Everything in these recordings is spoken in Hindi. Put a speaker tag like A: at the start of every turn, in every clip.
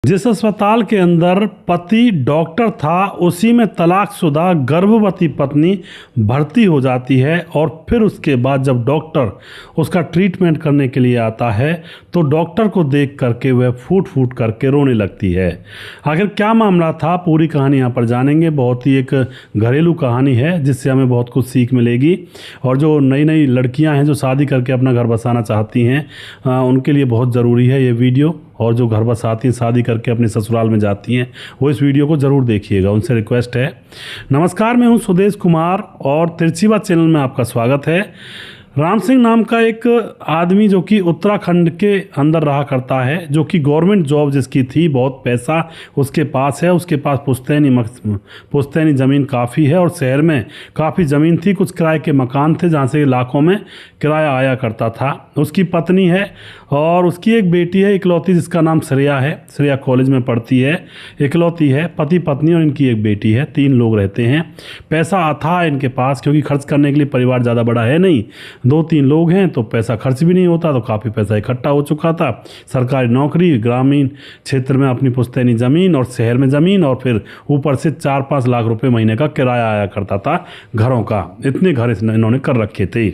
A: जिस अस्पताल के अंदर पति डॉक्टर था उसी में तलाकशुदा गर्भवती पत्नी भर्ती हो जाती है और फिर उसके बाद जब डॉक्टर उसका ट्रीटमेंट करने के लिए आता है तो डॉक्टर को देख करके वह फूट फूट करके रोने लगती है। आखिर क्या मामला था, पूरी कहानी यहाँ पर जानेंगे। बहुत ही एक घरेलू कहानी है जिससे हमें बहुत कुछ सीख मिलेगी और जो नई नई लड़कियाँ हैं जो शादी करके अपना घर बसाना चाहती हैं उनके लिए बहुत ज़रूरी है ये वीडियो। और जो घर बसाती हैं शादी करके अपने ससुराल में जाती हैं वो इस वीडियो को ज़रूर देखिएगा, उनसे रिक्वेस्ट है। नमस्कार, मैं हूं सुदेश कुमार और तिरछीवा चैनल में आपका स्वागत है। राम सिंह नाम का एक आदमी जो कि उत्तराखंड के अंदर रहा करता है, जो कि गवर्नमेंट जॉब जिसकी थी, बहुत पैसा उसके पास है, उसके पास पुश्तैनी ज़मीन काफ़ी है और शहर में काफ़ी ज़मीन थी, कुछ किराए के मकान थे जहाँ से लाखों में किराया आया करता था। उसकी पत्नी है और उसकी एक बेटी है इकलौती, जिसका नाम श्रेया है। श्रेया कॉलेज में पढ़ती है, इकलौती है, पति पत्नी और इनकी एक बेटी है, 3 लोग रहते हैं। पैसा अथाह है इनके पास क्योंकि खर्च करने के लिए परिवार ज़्यादा बड़ा है नहीं, 2-3 लोग हैं तो पैसा खर्च भी नहीं होता, तो काफ़ी पैसा इकट्ठा हो चुका था। सरकारी नौकरी, ग्रामीण क्षेत्र में अपनी पुश्तैनी ज़मीन और शहर में ज़मीन और फिर ऊपर से 4-5 लाख रुपए महीने का किराया आया करता था घरों का। इतने घर इन्होंने कर रखे थे।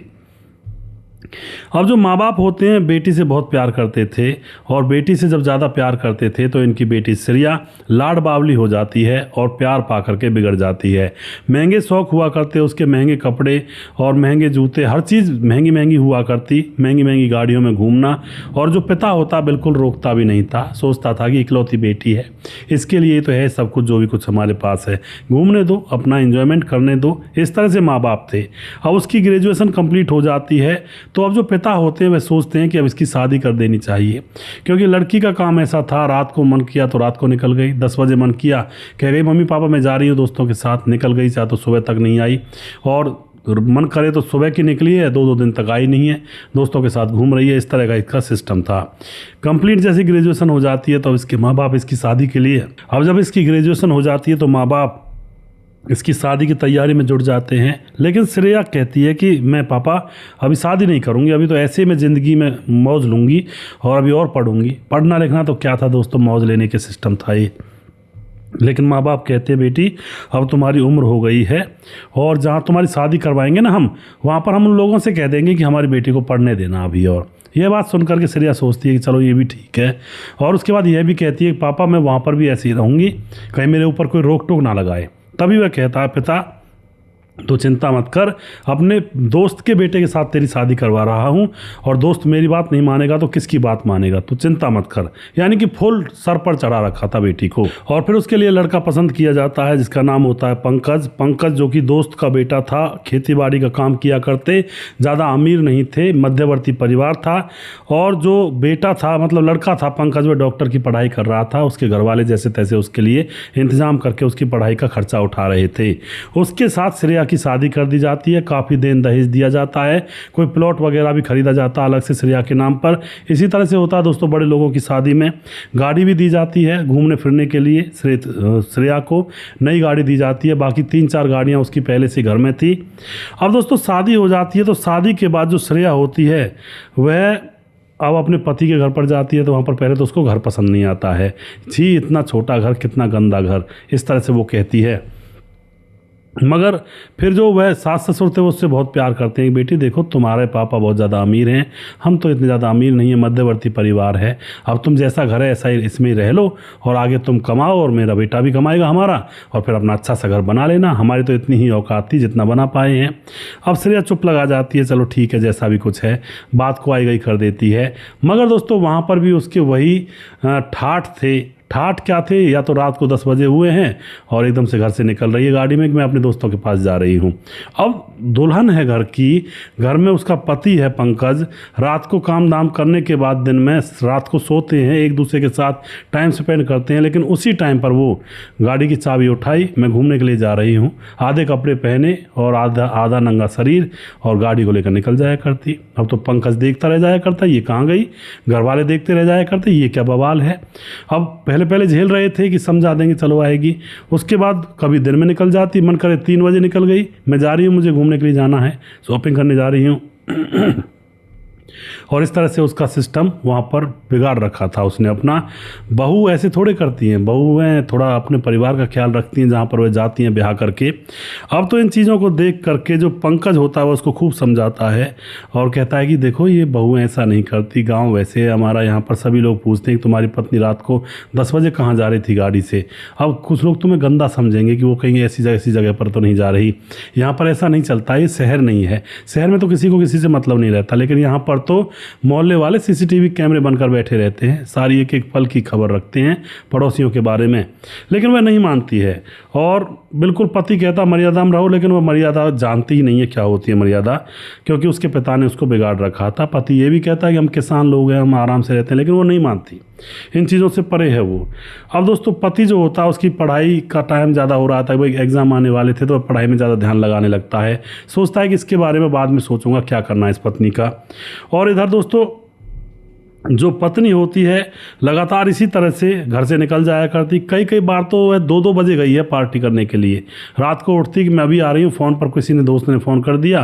A: अब जो माँ बाप होते हैं बेटी से बहुत प्यार करते थे और बेटी से जब ज़्यादा प्यार करते थे तो इनकी बेटी श्रेया लाड बावली हो जाती है और प्यार पा करके बिगड़ जाती है। महंगे शौक़ हुआ करते उसके, महंगे कपड़े और महंगे जूते, हर चीज़ महंगी महंगी हुआ करती, महंगी महंगी गाड़ियों में घूमना। और जो पिता होता बिल्कुल रोकता भी नहीं था, सोचता था कि इकलौती बेटी है, इसके लिए तो है सब कुछ, जो भी कुछ हमारे पास है घूमने दो, अपना एंजॉयमेंट करने दो। इस तरह से माँ बाप थे। अब उसकी ग्रेजुएशन कंप्लीट हो जाती है तो अब जो पिता होते हैं वे सोचते हैं कि अब इसकी शादी कर देनी चाहिए, क्योंकि लड़की का काम ऐसा था, रात को मन किया तो रात को निकल गई, 10 बजे मन किया कह गई मम्मी पापा मैं जा रही हूँ दोस्तों के साथ, निकल गई, चाहे तो सुबह तक नहीं आई, और मन करे तो सुबह की निकली है, 2-2 दिन तक आई नहीं है, दोस्तों के साथ घूम रही है। इस तरह का इसका सिस्टम था। कंप्लीट जैसी ग्रेजुएशन हो जाती है तो इसके माँ बाप इसकी शादी के लिए, अब जब इसकी ग्रेजुएशन हो जाती है तो माँ बाप इसकी शादी की तैयारी में जुट जाते हैं। लेकिन श्रेया कहती है कि मैं पापा अभी शादी नहीं करूंगी, अभी तो ऐसे में ज़िंदगी में मौज लूँगी और अभी और पढ़ूंगी। पढ़ना लिखना तो क्या था दोस्तों, मौज लेने के सिस्टम था ये। लेकिन माँ बाप कहते हैं बेटी अब तुम्हारी उम्र हो गई है और जहाँ तुम्हारी शादी करवाएंगे ना हम, वहाँ पर हम उन लोगों से कह देंगे कि हमारी बेटी को पढ़ने देना अभी। और यह बात सुनकर के श्रेया सोचती है कि चलो ये भी ठीक है। और उसके बाद यह भी कहती है कि पापा मैं वहाँ पर भी ऐसे ही रहूँगी, कहीं मेरे ऊपर कोई रोक टोक ना लगाए। तभी वह कहता है पिता तो चिंता मत कर, अपने दोस्त के बेटे के साथ तेरी शादी करवा रहा हूँ और दोस्त मेरी बात नहीं मानेगा तो किसकी बात मानेगा, तो चिंता मत कर। यानी कि फुल सर पर चढ़ा रखा था बेटी को। और फिर उसके लिए लड़का पसंद किया जाता है जिसका नाम होता है पंकज। पंकज जो कि दोस्त का बेटा था, खेती बाड़ी का काम किया करते, ज़्यादा अमीर नहीं थे, मध्यवर्ती परिवार था। और जो बेटा था मतलब लड़का था पंकज, वह डॉक्टर की पढ़ाई कर रहा था। उसके घर वाले जैसे तैसे उसके लिए इंतजाम करके उसकी पढ़ाई का खर्चा उठा रहे थे। उसके साथ श्रेया की शादी कर दी जाती है, काफ़ी देन दहेज दिया जाता है, कोई प्लॉट वगैरह भी खरीदा जाता है अलग से श्रेया के नाम पर। इसी तरह से होता है दोस्तों बड़े लोगों की शादी में। गाड़ी भी दी जाती है घूमने फिरने के लिए, श्रेया को नई गाड़ी दी जाती है, बाकी 3-4 गाड़ियाँ उसकी पहले से घर में थी। अब दोस्तों शादी हो जाती है तो शादी के बाद जो श्रेया होती है वह अब अपने पति के घर पर जाती है तो वहाँ पर पहले तो उसको घर पसंद नहीं आता है। जी इतना छोटा घर, कितना गंदा घर, इस तरह से वो कहती है। मगर फिर जो वह सास ससुर थे वो उससे बहुत प्यार करते हैं। बेटी देखो तुम्हारे पापा बहुत ज़्यादा अमीर हैं, हम तो इतने ज़्यादा अमीर नहीं है, मध्यवर्ती परिवार है, अब तुम जैसा घर है ऐसा ही इसमें ही रह लो और आगे तुम कमाओ और मेरा बेटा भी कमाएगा हमारा, और फिर अपना अच्छा सा घर बना लेना, हमारी तो इतनी ही औकात थी जितना बना पाए हैं। अब श्रेया चुप लगा जाती है, चलो ठीक है जैसा भी कुछ है, बात को आई गई कर देती है। मगर दोस्तों वहाँ पर भी उसके वही ठाठ थे। ठाठ क्या थे, या तो रात को 10 बजे हुए हैं और एकदम से घर से निकल रही है गाड़ी में कि मैं अपने दोस्तों के पास जा रही हूँ। अब दुल्हन है घर की, घर में उसका पति है पंकज, रात को काम दाम करने के बाद दिन में रात को सोते हैं, एक दूसरे के साथ टाइम स्पेंड करते हैं। लेकिन उसी टाइम पर वो गाड़ी की चाबी उठाई, मैं घूमने के लिए जा रही हूँ, आधे कपड़े पहने और आधा नंगा शरीर, और गाड़ी को लेकर निकल जाया करती। अब तो पंकज देखता रह जाया करता, ये कहाँ गई, घर वाले देखते रह जाया करते, ये क्या बवाल है। अब पहले झेल रहे थे कि समझा देंगे चलो आएगी, उसके बाद कभी दिन में निकल जाती, मन करे 3 बजे निकल गई, मैं जा रही हूँ, मुझे घूमने के लिए जाना है, शॉपिंग करने जा रही हूँ। और इस तरह से उसका सिस्टम वहाँ पर बिगाड़ रखा था उसने अपना। बहू ऐसे थोड़े करती हैं, बहुएँ थोड़ा अपने परिवार का ख्याल रखती हैं जहाँ पर वह जाती हैं ब्याह करके। अब तो इन चीज़ों को देख करके जो पंकज होता है वो उसको खूब समझाता है और कहता है कि देखो ये बहू ऐसा नहीं करती, गांव वैसे हमारा यहाँ पर सभी लोग पूछते हैं कि तुम्हारी पत्नी रात को 10 बजे कहाँ जा रही थी गाड़ी से। अब कुछ लोग तुम्हें गंदा समझेंगे कि वो कहीं ऐसी जगह पर तो नहीं जा रही। यहाँ पर ऐसा नहीं चलता, ये शहर नहीं है, शहर में तो किसी को किसी से मतलब नहीं रहता, लेकिन यहाँ पर तो मोहल्ले वाले सीसीटीवी कैमरे बनकर बैठे रहते हैं, सारी एक एक पल की खबर रखते हैं पड़ोसियों के बारे में। लेकिन वह नहीं मानती है और बिल्कुल पति कहता मर्यादा में रहो, लेकिन वह मर्यादा जानती ही नहीं है क्या होती है मर्यादा, क्योंकि उसके पिता ने उसको बिगाड़ रखा था। पति ये भी कहता है कि हम किसान लोग हैं, हम आराम से रहते हैं, लेकिन वो नहीं मानती, इन चीज़ों से परे है वो। अब दोस्तों पति जो होता है उसकी पढ़ाई का टाइम ज़्यादा हो रहा था, भाई एग्ज़ाम आने वाले थे, तो पढ़ाई में ज़्यादा ध्यान लगाने लगता है, सोचता है कि इसके बारे में बाद में सोचूंगा क्या करना है इस पत्नी का। और इधर दोस्तों जो पत्नी होती है लगातार इसी तरह से घर से निकल जाया करती, कई बार तो वह 2-2 बजे गई है पार्टी करने के लिए। रात को उठती कि मैं अभी आ रही हूँ, फ़ोन पर किसी ने दोस्त ने फ़ोन कर दिया।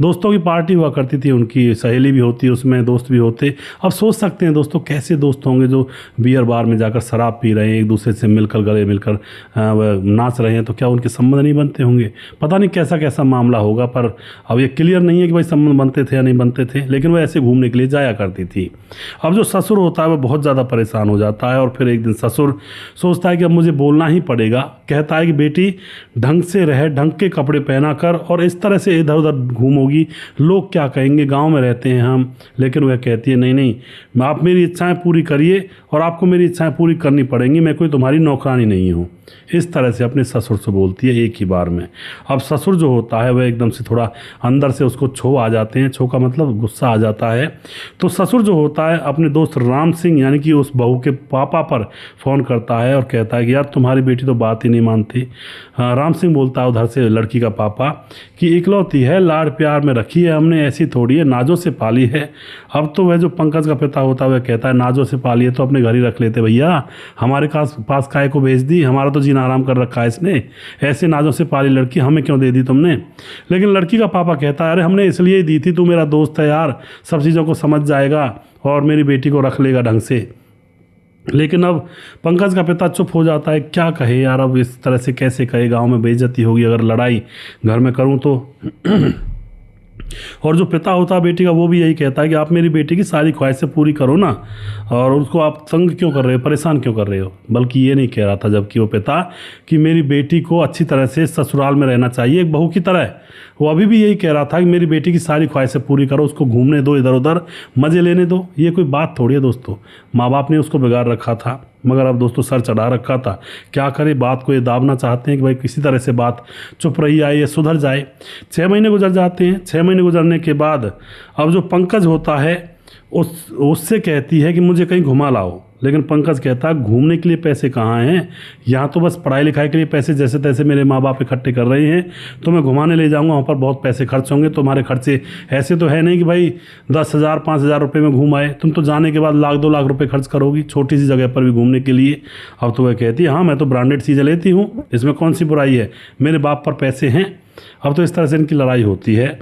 A: दोस्तों की पार्टी हुआ करती थी, उनकी सहेली भी होती, उसमें दोस्त भी होते। अब सोच सकते हैं दोस्तों कैसे दोस्त होंगे जो बियर बार में जाकर शराब पी रहे हैं, एक दूसरे से मिलकर गले मिलकर नाच रहे हैं, तो क्या उनके संबंध नहीं बनते होंगे? पता नहीं कैसा कैसा मामला होगा, पर अब ये क्लियर नहीं है कि भाई संबंध बनते थे या नहीं बनते थे, लेकिन वह ऐसे घूमने के लिए जाया करती थी। अब जो ससुर होता है वो बहुत ज़्यादा परेशान हो जाता है और फिर एक दिन ससुर सोचता है कि अब मुझे बोलना ही पड़ेगा। कहता है कि बेटी ढंग से रहे, ढंग के कपड़े पहना कर, और इस तरह से इधर उधर घूमोगी, लोग क्या कहेंगे, गांव में रहते हैं हम। लेकिन वह कहती है नहीं नहीं, आप मेरी इच्छाएं पूरी करिए और आपको मेरी इच्छाएं पूरी करनी पड़ेंगी, मैं कोई तुम्हारी नौकरानी नहीं हूँ। इस तरह से अपने ससुर से बोलती है एक ही बार में। अब ससुर जो होता है वह एकदम से थोड़ा अंदर से उसको छो आ जाते हैं, छो का मतलब गुस्सा आ जाता है। तो ससुर जो होता है अपने दोस्त राम सिंह यानी कि उस बहू के पापा पर फ़ोन करता है और कहता है कि यार तुम्हारी बेटी तो बात ही नहीं मानती। राम सिंह बोलता है उधर से लड़की का पापा कि इकलौती है, लाड़ प्यार में रखी है हमने, ऐसी थोड़ी है, नाजों से पाली है। अब तो वह जो पंकज का पिता होता है वह कहता है नाजों से पाली है तो अपने घर ही रख लेते भैया, हमारे पास काय को भेज दी, हमारा तो जीना आराम कर रखा है इसने, ऐसे नाजों से पाली लड़की हमें क्यों दे दी तुमने? लेकिन लड़की का पापा कहता है अरे हमने इसलिए दी थी, तू मेरा दोस्त है यार, सब चीज़ों को समझ जाएगा और मेरी बेटी को रख लेगा ढंग से। लेकिन अब पंकज का पिता चुप हो जाता है, क्या कहे यार, अब इस तरह से कैसे कहे, गांव में बेइज्जती होगी अगर लड़ाई घर में करूं तो। और जो पिता होता है बेटी का वो भी यही कहता है कि आप मेरी बेटी की सारी ख्वाहिशें पूरी करो ना, और उसको आप तंग क्यों कर रहे हो, परेशान क्यों कर रहे हो। बल्कि ये नहीं कह रहा था जबकि वो पिता कि मेरी बेटी को अच्छी तरह से ससुराल में रहना चाहिए एक बहू की तरह, वो अभी भी यही कह रहा था कि मेरी बेटी की सारी ख्वाहिशें पूरी करो, उसको घूमने दो, इधर उधर मज़े लेने दो। ये कोई बात थोड़ी है दोस्तों, माँ बाप ने उसको बिगाड़ रखा था, मगर अब दोस्तों सर चढ़ा रखा था, क्या करे, बात को ये दाबना चाहते हैं कि भाई किसी तरह से बात चुप रही आए, ये सुधर जाए। 6 महीने गुजर जाते हैं। 6 महीने गुजरने के बाद अब जो पंकज होता है उससे कहती है कि मुझे कहीं घुमा लाओ, लेकिन पंकज कहता है घूमने के लिए पैसे कहाँ हैं, यहाँ तो बस पढ़ाई लिखाई के लिए पैसे जैसे तैसे मेरे माँ बाप इकट्ठे कर रहे हैं, तो मैं घुमाने ले जाऊँगा, वहाँ पर बहुत पैसे खर्च होंगे, तुम्हारे खर्चे ऐसे तो है नहीं कि भाई 10,000 5,000 रुपये में घूम आए, तुम तो जाने के बाद 1-2 लाख रुपये खर्च करोगी छोटी सी जगह पर भी घूमने के लिए। अब तो वह कहती है हाँ मैं तो ब्रांडेड चीज़ें लेती हूँ, इसमें कौन सी बुराई है, मेरे बाप पर पैसे हैं। अब तो इस तरह से इनकी लड़ाई होती है।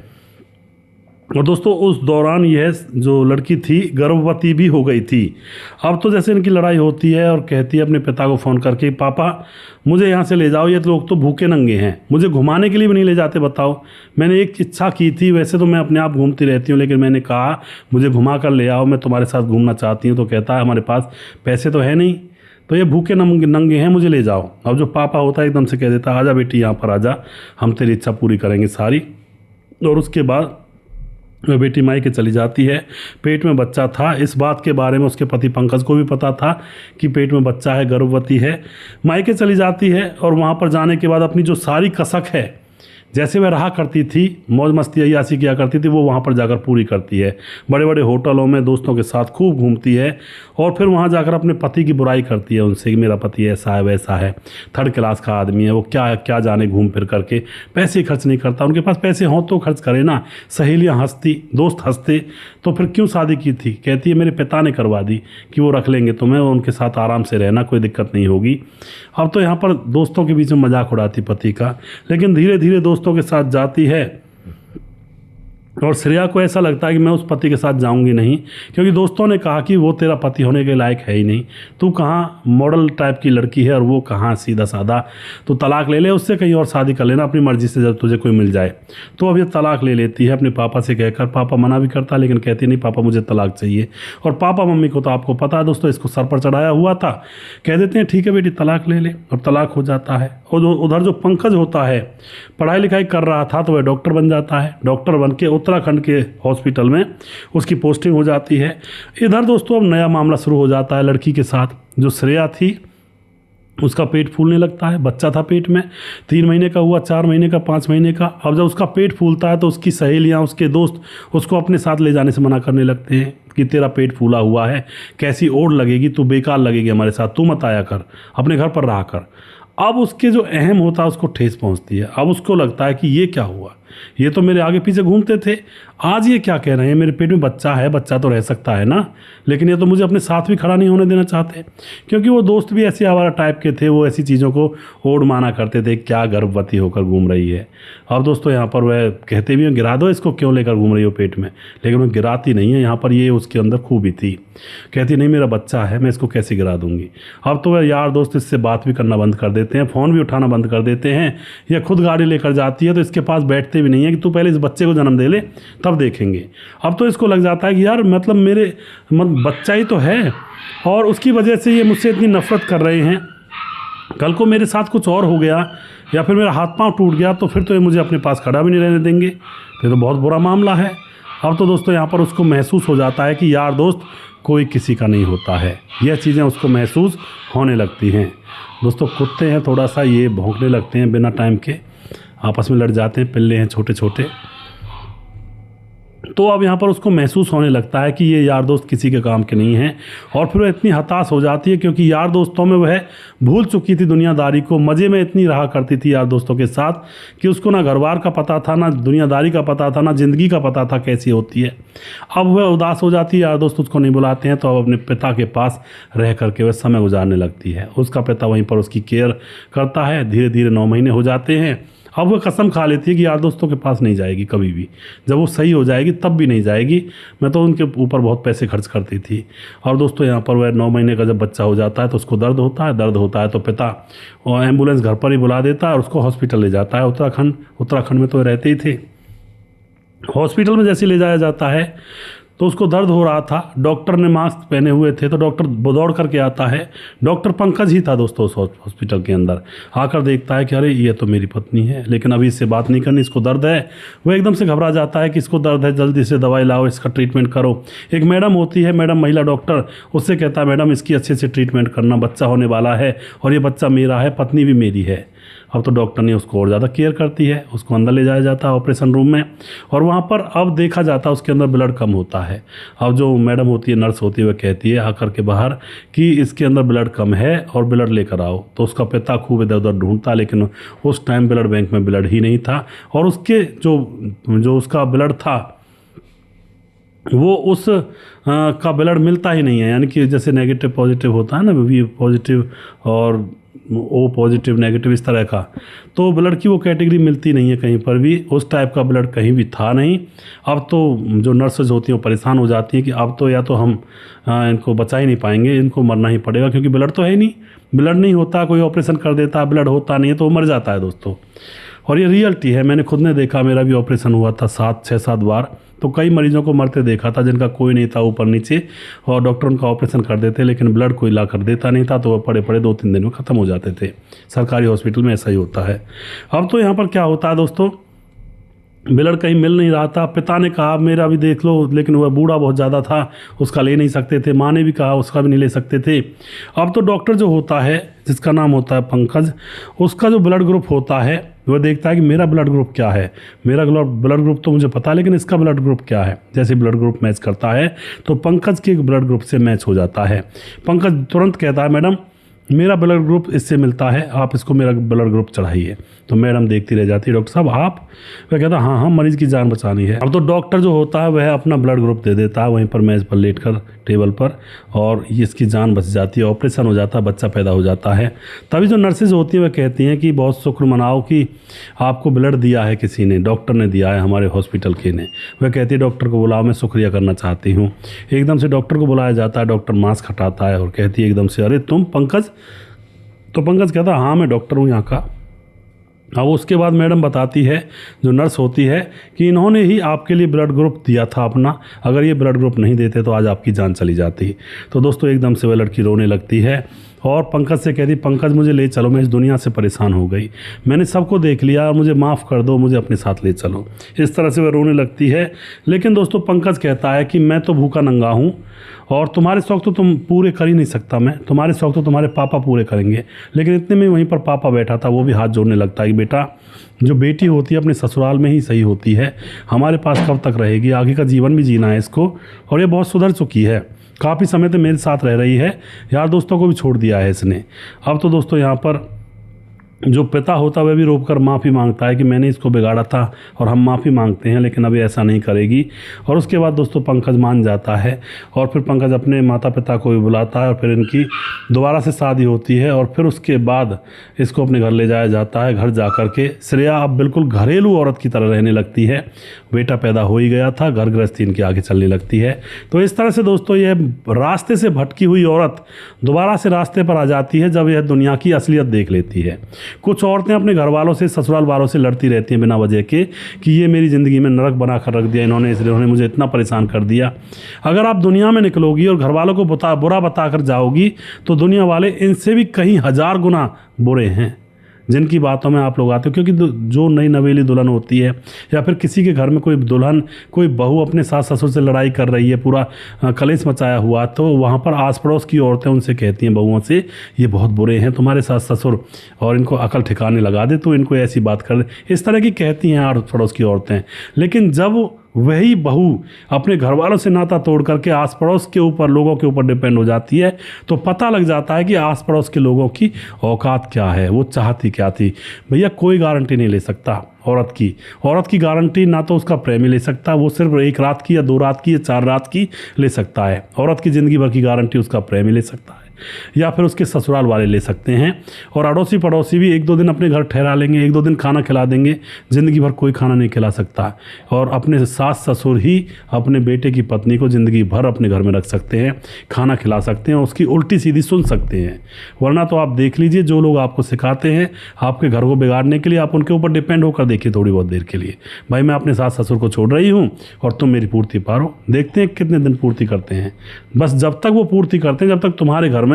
A: और दोस्तों उस दौरान यह जो लड़की थी गर्भवती भी हो गई थी। अब तो जैसे इनकी लड़ाई होती है और कहती है अपने पिता को फ़ोन करके पापा मुझे यहाँ से ले जाओ, ये लोग तो भूखे नंगे हैं, मुझे घुमाने के लिए भी नहीं ले जाते, बताओ। मैंने एक इच्छा की थी, वैसे तो मैं अपने आप घूमती रहती हूँ, लेकिन मैंने कहा मुझे घुमा कर ले आओ, मैं तुम्हारे साथ घूमना चाहती हूँ। तो कहता है हमारे पास पैसे तो है नहीं, तो ये भूखे नंगे हैं, मुझे ले जाओ। अब जो पापा होता है एकदम से कह देता है आजा बेटी यहाँ पर आजा, हम तेरी इच्छा पूरी करेंगे सारी। और उसके बाद वह बेटी मायके चली जाती है। पेट में बच्चा था, इस बात के बारे में उसके पति पंकज को भी पता था कि पेट में बच्चा है, गर्भवती है। मायके चली जाती है और वहाँ पर जाने के बाद अपनी जो सारी कसक है, जैसे वह रहा करती थी, मौज मस्ती अय्यासी किया करती थी, वो वहाँ पर जाकर पूरी करती है। बड़े बड़े होटलों में दोस्तों के साथ खूब घूमती है और फिर वहाँ जाकर अपने पति की बुराई करती है उनसे कि मेरा पति ऐसा है वैसा है, 3rd क्लास का आदमी है, वो क्या क्या जाने घूम फिर करके, पैसे खर्च नहीं करता। उनके पास पैसे हों तो खर्च करे ना, सहेलियाँ हंसती, दोस्त हंसते, तो फिर क्यों शादी की थी। कहती है मेरे पिता ने करवा दी कि वो रख लेंगे तुम्हें, उनके साथ आराम से रहना, कोई दिक्कत नहीं होगी। अब तो यहाँ पर दोस्तों के बीच में मजाक उड़ाती पति का, लेकिन धीरे धीरे दोस्तों के साथ जाती है और श्रेया को ऐसा लगता है कि मैं उस पति के साथ जाऊंगी नहीं, क्योंकि दोस्तों ने कहा कि वो तेरा पति होने के लायक है ही नहीं, तू कहाँ मॉडल टाइप की लड़की है और वो कहाँ सीधा साधा, तो तलाक ले ले उससे, कहीं और शादी कर लेना अपनी मर्जी से जब तुझे कोई मिल जाए। तो अब ये तलाक ले लेती है अपने पापा से कहकर। पापा मना भी करता है लेकिन कहती नहीं पापा मुझे तलाक चाहिए। और पापा मम्मी को तो आपको पता है दोस्तों, इसको सर पर चढ़ाया हुआ था, कह देते हैं ठीक है बेटी तलाक ले ले, और तलाक हो जाता है। और उधर जो पंकज होता है, पढ़ाई लिखाई कर रहा था तो वह डॉक्टर बन जाता है। डॉक्टर बन के उत्तराखंड के हॉस्पिटल में उसकी पोस्टिंग हो जाती है। इधर दोस्तों अब नया मामला शुरू हो जाता है लड़की के साथ। जो श्रेया थी उसका पेट फूलने लगता है, बच्चा था पेट में, 3 महीने का हुआ, 4 महीने का, 5 महीने का। अब जब उसका पेट फूलता है तो उसकी सहेलियां, उसके दोस्त उसको अपने साथ ले जाने से मना करने लगते हैं कि तेरा पेट फूला हुआ है, कैसी ओढ़ लगेगी, तू बेकार लगेगी हमारे साथ, तू मत आया कर, अपने घर पर रहा कर। अब उसके जो अहम होता है उसको ठेस पहुंचती है। अब उसको लगता है कि ये क्या हुआ, ये तो मेरे आगे पीछे घूमते थे, आज ये क्या कह रहे हैं, मेरे पेट में बच्चा है, बच्चा तो रह सकता है ना, लेकिन ये तो मुझे अपने साथ भी खड़ा नहीं होने देना चाहते। क्योंकि वो दोस्त भी ऐसे आवारा टाइप के थे, वो ऐसी चीज़ों को ओढ़ माना करते थे, क्या गर्भवती होकर घूम रही है। अब दोस्तों यहाँ पर वह कहते भी हैं गिरा दो इसको, क्यों लेकर घूम रही हो पेट में, लेकिन वो गिराती नहीं है। यहाँ पर ये उसके अंदर खूबी थी, कहती नहीं मेरा बच्चा है, मैं इसको कैसे गिरा दूंगी। अब तो वह यार दोस्त इससे बात भी करना बंद कर देते हैं, फ़ोन भी उठाना बंद कर देते हैं। यह खुद गाड़ी लेकर जाती है तो इसके पास बैठते भी नहीं है कि तू पहले इस बच्चे को जन्म दे ले तब देखेंगे। अब तो इसको लग जाता है कि यार मतलब मेरे बच्चा ही तो है और उसकी वजह से ये मुझसे इतनी नफरत कर रहे हैं, कल को मेरे साथ कुछ और हो गया या फिर मेरा हाथ पांव टूट गया तो फिर तो ये मुझे अपने पास खड़ा भी नहीं रहने देंगे, फिर तो बहुत बुरा मामला है। अब तो दोस्तों यहाँ पर उसको महसूस हो जाता है कि यार दोस्त कोई किसी का नहीं होता है, यह चीज़ें उसको महसूस होने लगती हैं। दोस्तों कुत्ते हैं थोड़ा सा ये भौंकने लगते हैं बिना टाइम के, आपस में लड़ जाते हैं, पिल्ले हैं छोटे छोटे। तो अब यहाँ पर उसको महसूस होने लगता है कि ये यार दोस्त किसी के काम के नहीं हैं, और फिर वह इतनी हताश हो जाती है क्योंकि यार दोस्तों में वह भूल चुकी थी दुनियादारी को, मज़े में इतनी रहा करती थी यार दोस्तों के साथ कि उसको ना घरबार का पता था, ना दुनियादारी का पता था, ना ज़िंदगी का पता था कैसी होती है। अब वह उदास हो जाती है, यार दोस्त उसको नहीं बुलाते हैं, तो अब अपने पिता के पास रह करके वह समय गुजारने लगती है। उसका पिता वहीं पर उसकी केयर करता है। धीरे धीरे 9 महीने हो जाते हैं। अब वह कसम खा लेती है कि यार दोस्तों के पास नहीं जाएगी कभी भी, जब वो सही हो जाएगी तब भी नहीं जाएगी, मैं तो उनके ऊपर बहुत पैसे खर्च करती थी। और दोस्तों यहाँ पर वह 9 महीने का जब बच्चा हो जाता है तो उसको दर्द होता है तो पिता और एम्बुलेंस घर पर ही बुला देता है और उसको हॉस्पिटल ले जाता है। उत्तराखंड में तो रहते ही थे। हॉस्पिटल में जैसे ले जाया जाता है तो उसको दर्द हो रहा था, डॉक्टर ने मास्क पहने हुए थे तो डॉक्टर दौड़ करके आता है। डॉक्टर पंकज ही था दोस्तों उस हॉस्पिटल के अंदर। आकर देखता है कि अरे ये तो मेरी पत्नी है, लेकिन अभी इससे बात नहीं करनी, इसको दर्द है। वो एकदम से घबरा जाता है कि इसको दर्द है, जल्दी से दवाई लाओ, इसका ट्रीटमेंट करो। एक मैडम होती है, मैडम महिला डॉक्टर, उससे कहता है मैडम इसकी अच्छे से ट्रीटमेंट करना, बच्चा होने वाला है और ये बच्चा मेरा है, पत्नी भी मेरी है। अब तो डॉक्टर ने उसको और ज़्यादा केयर करती है, उसको अंदर ले जाया जाता है ऑपरेशन रूम में, और वहाँ पर अब देखा जाता है उसके अंदर ब्लड कम होता है। अब जो मैडम होती है, नर्स होती है, वह कहती है आकर के बाहर कि इसके अंदर ब्लड कम है और ब्लड लेकर आओ। तो उसका पिता खूब इधर उधर ढूंढता, लेकिन उस टाइम ब्लड बैंक में ब्लड ही नहीं था, और उसके जो उसका ब्लड था वो उस का ब्लड मिलता ही नहीं है। यानी कि जैसे नेगेटिव पॉजिटिव होता है ना, वी पॉजिटिव और ओ पॉजिटिव नेगेटिव इस तरह का, तो ब्लड की वो कैटेगरी मिलती नहीं है कहीं पर भी, उस टाइप का ब्लड कहीं भी था नहीं। अब तो जो नर्सेज होती हैं वो परेशान हो जाती हैं कि अब तो या तो हम इनको बचा ही नहीं पाएंगे, इनको मरना ही पड़ेगा, क्योंकि ब्लड तो है ही नहीं, ब्लड नहीं होता, कोई ऑपरेशन कर देता, ब्लड होता नहीं है तो वो मर जाता है दोस्तों। और ये रियलिटी है, मैंने खुद ने देखा, मेरा भी ऑपरेशन हुआ था 6-7 बार, तो कई मरीजों को मरते देखा था जिनका कोई नहीं था ऊपर नीचे, और डॉक्टर उनका ऑपरेशन कर देते, लेकिन ब्लड कोई ला कर देता नहीं था, तो वह पड़े 2-3 दिन में ख़त्म हो जाते थे। सरकारी हॉस्पिटल में ऐसा ही होता है। अब तो यहाँ पर क्या होता है दोस्तों, ब्लड कहीं मिल नहीं रहा था। पिता ने कहा मेरा भी देख लो, लेकिन वह बूढ़ा बहुत ज़्यादा था, उसका ले नहीं सकते थे। माँ ने भी कहा, उसका भी नहीं ले सकते थे। अब तो डॉक्टर जो होता है, जिसका नाम होता है पंकज, उसका जो ब्लड ग्रुप होता है वह देखता है कि मेरा ब्लड ग्रुप क्या है, मेरा ब्लड ग्रुप तो मुझे पता है, लेकिन इसका ब्लड ग्रुप क्या है। जैसे ब्लड ग्रुप मैच करता है तो पंकज के ब्लड ग्रुप से मैच हो जाता है। पंकज तुरंत कहता है मैडम मेरा ब्लड ग्रुप इससे मिलता है, आप इसको मेरा ब्लड ग्रुप चढ़ाइए। तो मैडम देखती रह जाती है, डॉक्टर साहब आप? वह कहता हाँ हाँ, मरीज़ की जान बचानी है। अब तो डॉक्टर जो होता है वह अपना ब्लड ग्रुप दे देता है, वहीं पर मेज़ पर लेट कर टेबल पर और ये इसकी जान बच जाती है, ऑपरेशन हो जाता है, बच्चा पैदा हो जाता है। तभी जो नर्सेज होती हैं वह कहती हैं कि बहुत शुक्र मनाओ कि आपको ब्लड दिया है किसी ने, डॉक्टर ने दिया है, हमारे हॉस्पिटल के ने। वह कहती है डॉक्टर को बुलाओ, मैं शुक्रिया करना चाहती हूँ। एकदम से डॉक्टर को बुलाया जाता है, डॉक्टर मास्क हटाता है और कहती है एकदम से, अरे तुम पंकज? तो पंकज कहता है हाँ मैं डॉक्टर हूँ यहाँ का। अब उसके बाद मैडम बताती है, जो नर्स होती है, कि इन्होंने ही आपके लिए ब्लड ग्रुप दिया था अपना, अगर ये ब्लड ग्रुप नहीं देते तो आज आपकी जान चली जाती। तो दोस्तों एकदम से वह लड़की रोने लगती है और पंकज से कहती, पंकज मुझे ले चलो, मैं इस दुनिया से परेशान हो गई, मैंने सबको देख लिया, मुझे माफ़ कर दो, मुझे अपने साथ ले चलो। इस तरह से वह रोने लगती है। लेकिन दोस्तों पंकज कहता है कि मैं तो भूखा नंगा हूँ और तुम्हारे शौक़ तो तुम पूरे कर ही नहीं सकता, मैं तुम्हारे शौक़ तो तुम्हारे पापा पूरे करेंगे। लेकिन इतने में वहीं पर पापा बैठा था, वो भी हाथ जोड़ने लगता है कि बेटा जो बेटी होती है अपने ससुराल में ही सही होती है, हमारे पास कब तक रहेगी, आगे का जीवन भी जीना है इसको, और ये बहुत सुधर चुकी है, काफ़ी समय तक मेरे साथ रह रही है, यार दोस्तों को भी छोड़ दिया है इसने। अब तो दोस्तों यहाँ पर जो पिता होता है वह भी रोक कर माफ़ी मांगता है कि मैंने इसको बिगाड़ा था और हम माफ़ी मांगते हैं, लेकिन अभी ऐसा नहीं करेगी। और उसके बाद दोस्तों पंकज मान जाता है और फिर पंकज अपने माता पिता को भी बुलाता है और फिर इनकी दोबारा से शादी होती है और फिर उसके बाद इसको अपने घर ले जाया जाता है। घर जा कर के श्रेया अब बिल्कुल घरेलू औरत की तरह रहने लगती है, बेटा पैदा हो ही गया था, घर गृहस्थी इनके आगे चलने लगती है। तो इस तरह से दोस्तों ये रास्ते से भटकी हुई औरत दोबारा से रास्ते पर आ जाती है जब यह दुनिया की असलियत देख लेती है। कुछ औरतें अपने घर वालों से, ससुराल वालों से लड़ती रहती हैं बिना वजह के कि ये मेरी ज़िंदगी में नरक बना कर रख दिया इन्होंने, इसलिए उन्होंने मुझे इतना परेशान कर दिया। अगर आप दुनिया में निकलोगी और घर वालों को बुरा बता कर जाओगी तो दुनिया वाले इनसे भी कहीं 1000 गुना बुरे हैं जिनकी बातों में आप लोग आते हो। क्योंकि जो नई नवेली दुल्हन होती है या फिर किसी के घर में कोई दुल्हन, कोई बहू अपने सास ससुर से लड़ाई कर रही है, पूरा कलेश मचाया हुआ, तो वहाँ पर आस पड़ोस की औरतें उनसे कहती हैं बहुओं से, ये बहुत बुरे हैं तुम्हारे सास ससुर और इनको अकल ठिकाने लगा दे, तो इनको ऐसी बात कर दे, इस तरह की कहती हैं आस पड़ोस की औरतें। लेकिन जब वही बहू अपने घर वालों से नाता तोड़ करके आस पड़ोस के ऊपर, लोगों के ऊपर डिपेंड हो जाती है, तो पता लग जाता है कि आस पड़ोस के लोगों की औकात क्या है, वो चाहती क्या थी। भैया कोई गारंटी नहीं ले सकता औरत की गारंटी ना तो उसका प्रेमी ले सकता, वो सिर्फ 1 रात की या 2 रात की या 4 रात की ले सकता है। औरत की ज़िंदगी भर की गारंटी उसका प्रेमी ले सकता है या फिर उसके ससुराल वाले ले सकते हैं। और अड़ोसी पड़ोसी भी 1-2 दिन अपने घर ठहरा लेंगे, 1-2 दिन खाना खिला देंगे, ज़िंदगी भर कोई खाना नहीं खिला सकता। और अपने सास ससुर ही अपने बेटे की पत्नी को ज़िंदगी भर अपने घर में रख सकते हैं, खाना खिला सकते हैं, उसकी उल्टी सीधी सुन सकते हैं। वरना तो आप देख लीजिए, जो लोग आपको सिखाते हैं आपके घर को बिगाड़ने के लिए, आप उनके ऊपर डिपेंड होकर देखिए थोड़ी बहुत देर के लिए, भाई मैं अपने सास ससुर को छोड़ रही हूँ और तुम मेरी पूर्ति पारो। देखते हैं कितने दिन पूर्ति करते हैं। बस जब तक वो पूर्ति करते हैं, जब तक तुम्हारे घर में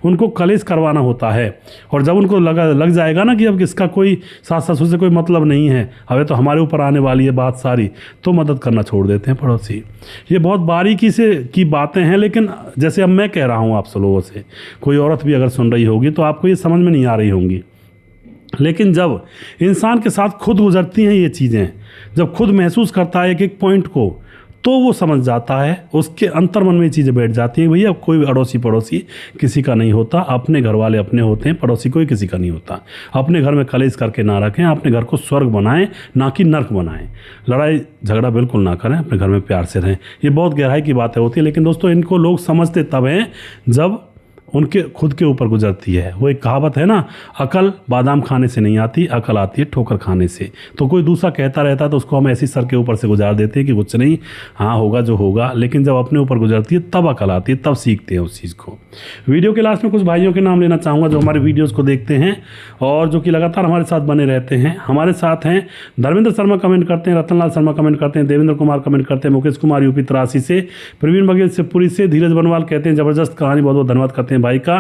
A: उनको कलेश करवाना होता है। और जब उनको लग जाएगा ना कि अब इसका कोई सास ससुर से कोई मतलब नहीं है, अब तो हमारे ऊपर आने वाली है बात सारी, तो मदद करना छोड़ देते हैं पड़ोसी। ये बहुत बारीकी से की बातें हैं, लेकिन जैसे अब मैं कह रहा हूँ आप सब लोगों से, कोई औरत भी अगर सुन रही होगी तो आपको ये समझ में नहीं आ रही होंगी। लेकिन जब इंसान के साथ खुद गुजरती हैं ये चीज़ें, जब खुद महसूस करता है एक पॉइंट को, तो वो समझ जाता है, उसके अंतर मन में ये चीज़ें बैठ जाती हैं। भैया कोई अड़ोसी पड़ोसी किसी का नहीं होता, अपने घर वाले अपने होते हैं, पड़ोसी कोई किसी का नहीं होता। अपने घर में कलेश करके ना रखें, अपने घर को स्वर्ग बनाएं ना कि नर्क बनाएं। लड़ाई झगड़ा बिल्कुल ना करें, अपने घर में प्यार से रहें। ये बहुत गहराई की बातें होती है, लेकिन दोस्तों इनको लोग समझते तब हैं जब उनके खुद के ऊपर गुजरती है। वो एक कहावत है ना, अकल बादाम खाने से नहीं आती, अकल आती है ठोकर खाने से। तो कोई दूसरा कहता रहता है तो उसको हम ऐसी सर के ऊपर से गुजार देते हैं कि कुछ नहीं, हाँ होगा जो होगा। लेकिन जब अपने ऊपर गुजरती है तब अकल आती है, तब सीखते हैं उस चीज़ को। वीडियो के लास्ट में कुछ भाइयों के नाम लेना चाहूँगा जो हमारे वीडियोज़ को देखते हैं और जो कि लगातार हमारे साथ बने रहते हैं। हमारे साथ हैं धर्मेंद्र शर्मा कमेंट करते हैं, रतनलाल शर्मा कमेंट करते हैं, देवेंद्र कुमार कमेंट करते हैं, मुकेश कुमार यूपी 83 से, प्रवीण बघेल शिवपुरी से, धीरज बनवाल कहते हैं ज़बरदस्त कहानी, बहुत बहुत धन्यवाद करते हैं भाई का।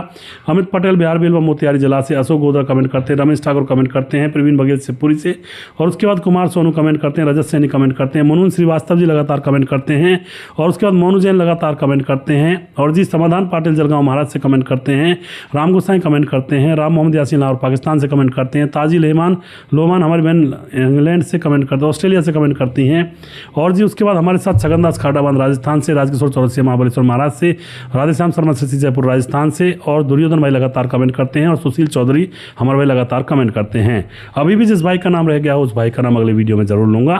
A: अमित पटेल बिहार बेलवा मोतिहारी जिला से, अशोक गोदरा कमेंट करते हैं, रमेश ठाकुर कमेंट करते हैं, प्रवीण बघेल शिवपुरी से, और उसके बाद कुमार सोनू कमेंट करते हैं, रजत सैनी कमेंट करते हैं, मनोज श्रीवास्तव जी लगातार कमेंट करते हैं, और उसके बाद मोनू जैन लगातार कमेंट करते हैं, और जी समाधान पाटिल जलगांव महाराज से कमेंट करते हैं, राम गोसाई कमेंट करते हैं, राम मोहम्मद यासीन लाहौर पाकिस्तान से कमेंट करते हैं, ताजी लोमान हमारी बहन इंग्लैंड से कमेंट करते हैं, ऑस्ट्रेलिया से कमेंट करती हैं, और जी उसके बाद हमारे साथ छगनदास खाटाबांध राजस्थान से, राजकिशोर चौरसिया महाबलेश्वर महाराज से, राधेश्याम शर्मा से जयपुर राजस्थान से, और दुर्योधन भाई लगातार कमेंट करते हैं, और सुशील चौधरी हमारे भाई लगातार कमेंट करते हैं। अभी भी जिस भाई का नाम रह गया उस भाई का नाम अगले वीडियो में जरूर लूँगा।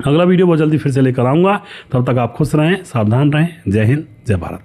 A: अगला वीडियो बहुत जल्दी फिर से लेकर आऊँगा। तब तक आप खुश रहें, सावधान रहें। जय हिंद, जय भारत।